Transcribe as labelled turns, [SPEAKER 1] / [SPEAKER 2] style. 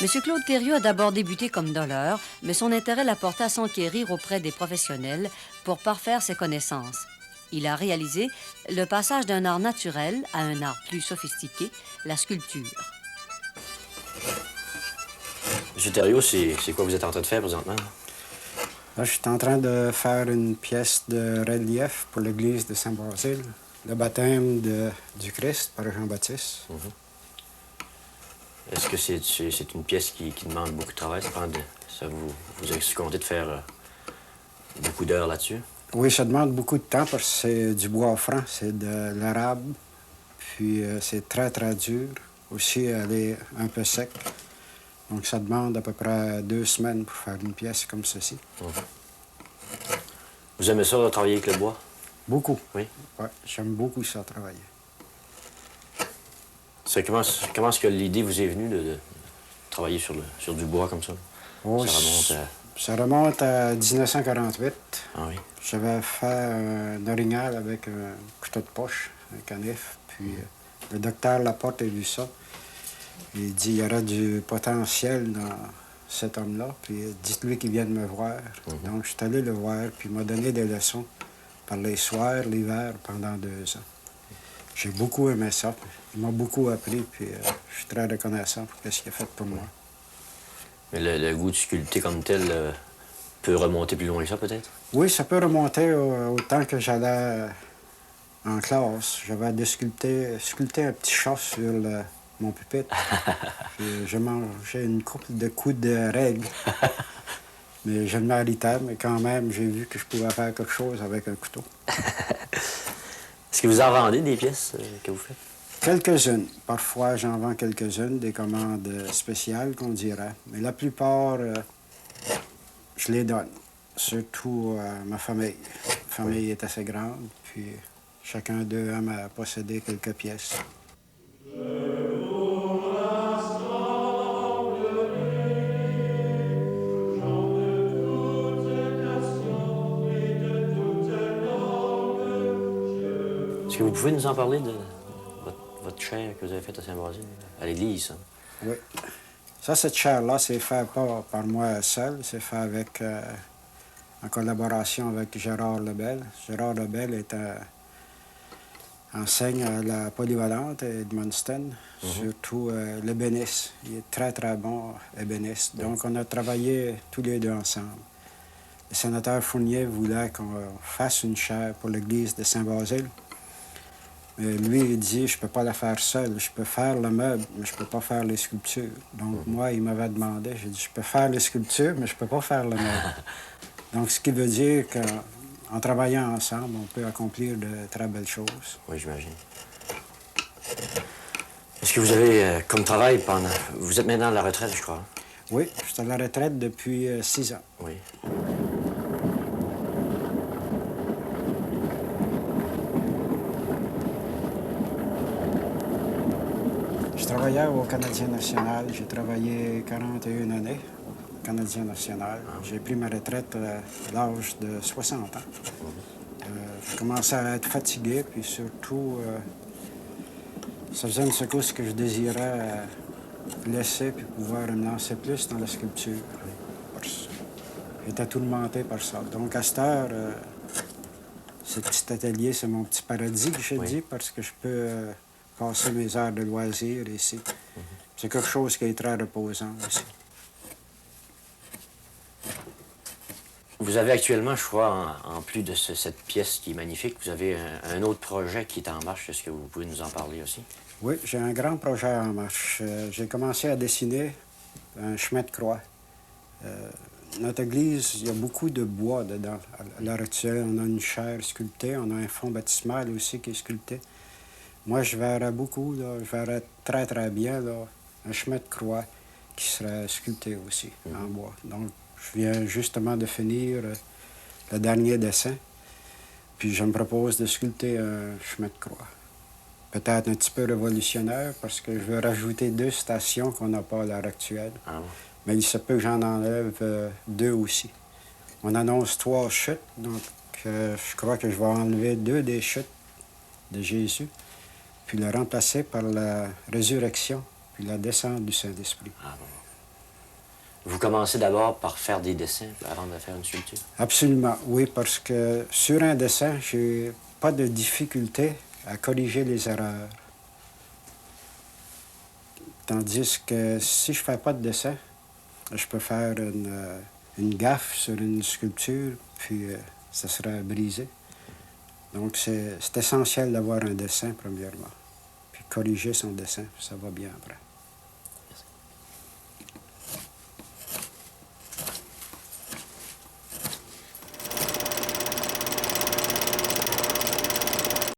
[SPEAKER 1] M. Claude Thériault a d'abord débuté comme donneur, mais son intérêt l'a porté à s'enquérir auprès des professionnels pour parfaire ses connaissances. Il a réalisé le passage d'un art naturel à un art plus sophistiqué, la sculpture.
[SPEAKER 2] M. Thériault, c'est quoi vous êtes en train de faire présentement?
[SPEAKER 3] Là, je suis en train de faire une pièce de relief pour l'église de Saint-Basile, le baptême du Christ par Jean-Baptiste.
[SPEAKER 2] Est-ce que c'est une pièce qui demande beaucoup de travail? Vous avez compté de faire beaucoup d'heures là-dessus?
[SPEAKER 3] Oui, ça demande beaucoup de temps parce que c'est du bois franc, c'est de l'érable, puis c'est très, très dur. Aussi, elle est un peu sec. Donc, ça demande à peu près 2 semaines pour faire une pièce comme ceci.
[SPEAKER 2] Vous aimez ça, travailler avec le bois?
[SPEAKER 3] Beaucoup.
[SPEAKER 2] Oui?
[SPEAKER 3] Oui, j'aime beaucoup ça, travailler.
[SPEAKER 2] Comment est-ce que l'idée vous est venue de travailler sur du bois comme ça?
[SPEAKER 3] Oh,
[SPEAKER 2] Ça remonte à...
[SPEAKER 3] Ça remonte à 1948.
[SPEAKER 2] Ah oui?
[SPEAKER 3] J'avais fait un orignal avec un couteau de poche, un canif. Puis le docteur Laporte a vu ça. Il dit il y aura du potentiel dans cet homme-là. Puis dites-lui qu'il vienne me voir. Donc je suis allé le voir, puis il m'a donné des leçons par les soirs, l'hiver, pendant 2 ans. J'ai beaucoup aimé ça. Il m'a beaucoup appris, puis je suis très reconnaissant pour ce qu'il a fait pour moi.
[SPEAKER 2] Mais le goût de sculpter comme tel peut remonter plus loin que ça, peut-être?
[SPEAKER 3] Oui, ça peut remonter au temps que j'allais en classe. J'avais sculpté un petit chat sur mon pupitre. J'ai mangé une couple de coups de règle. Mais je le méritais, mais quand même, j'ai vu que je pouvais faire quelque chose avec un couteau.
[SPEAKER 2] Est-ce que vous en vendez des pièces que vous faites?
[SPEAKER 3] Quelques-unes. Parfois, j'en vends quelques-unes, des commandes spéciales, qu'on dirait. Mais la plupart, je les donne. Surtout à ma famille. Ma famille est assez grande, puis chacun d'eux aime à posséder quelques pièces.
[SPEAKER 2] Est-ce que vous pouvez nous en parler de votre chaire que vous avez faite à Saint-Basile, à l'église? Hein?
[SPEAKER 3] Oui. Ça, cette chaire-là, c'est fait pas par moi seul, c'est fait avec, en collaboration avec Gérard Lebel. Gérard Lebel enseigne à la polyvalente Edmundston, surtout l'ébéniste. Il est très, très bon ébéniste. Donc, on a travaillé tous les deux ensemble. Le sénateur Fournier voulait qu'on fasse une chaire pour l'église de Saint-Basile. Mais lui, il dit, je ne peux pas la faire seul. Je peux faire le meuble, mais je ne peux pas faire les sculptures. Donc, moi, il m'avait demandé, j'ai dit, je peux faire les sculptures, mais je ne peux pas faire le meuble. Donc, ce qui veut dire qu'en travaillant ensemble, on peut accomplir de très belles choses.
[SPEAKER 2] Oui, j'imagine. Est-ce que vous avez, comme travail, vous êtes maintenant à la retraite, je crois?
[SPEAKER 3] Oui, je suis à la retraite depuis 6 ans.
[SPEAKER 2] Oui.
[SPEAKER 3] Je travaillais au Canadien national. J'ai travaillé 41 années au Canadien national. J'ai pris ma retraite à l'âge de 60 ans. Je commençais à être fatigué, puis surtout, ça faisait une secousse que je désirais laisser puis pouvoir me lancer plus dans la sculpture. J'étais tourmenté par ça. Donc, à cette heure, ce petit atelier, c'est mon petit paradis que je dis, parce que je peux passer mes heures de loisirs ici. C'est quelque chose qui est très reposant aussi.
[SPEAKER 2] Vous avez actuellement, je crois, en plus de cette pièce qui est magnifique, vous avez un autre projet qui est en marche. Est-ce que vous pouvez nous en parler aussi?
[SPEAKER 3] Oui, j'ai un grand projet en marche. J'ai commencé à dessiner un chemin de croix. Notre église, il y a beaucoup de bois dedans. À l'heure actuelle, on a une chaire sculptée, on a un fond baptismal aussi qui est sculpté. Moi, je verrais beaucoup, là, je verrais très, très bien là, un chemin de croix qui serait sculpté aussi en bois. Donc, je viens justement de finir le dernier dessin, puis je me propose de sculpter un chemin de croix. Peut-être un petit peu révolutionnaire, parce que je veux rajouter 2 stations qu'on n'a pas à l'heure actuelle.
[SPEAKER 2] Ah bon?
[SPEAKER 3] Mais il se peut que j'en enlève 2 aussi. On annonce 3 chutes, donc je crois que je vais enlever 2 des chutes de Jésus, puis le remplacer par la résurrection, puis la descente du Saint-Esprit.
[SPEAKER 2] Ah bon. Vous commencez d'abord par faire des dessins avant de faire une sculpture?
[SPEAKER 3] Absolument, oui, parce que sur un dessin, j'ai pas de difficulté à corriger les erreurs. Tandis que si je fais pas de dessin, je peux faire une gaffe sur une sculpture, puis ça sera brisé. Donc c'est essentiel d'avoir un dessin, premièrement. Puis corriger son dessin, ça va bien après.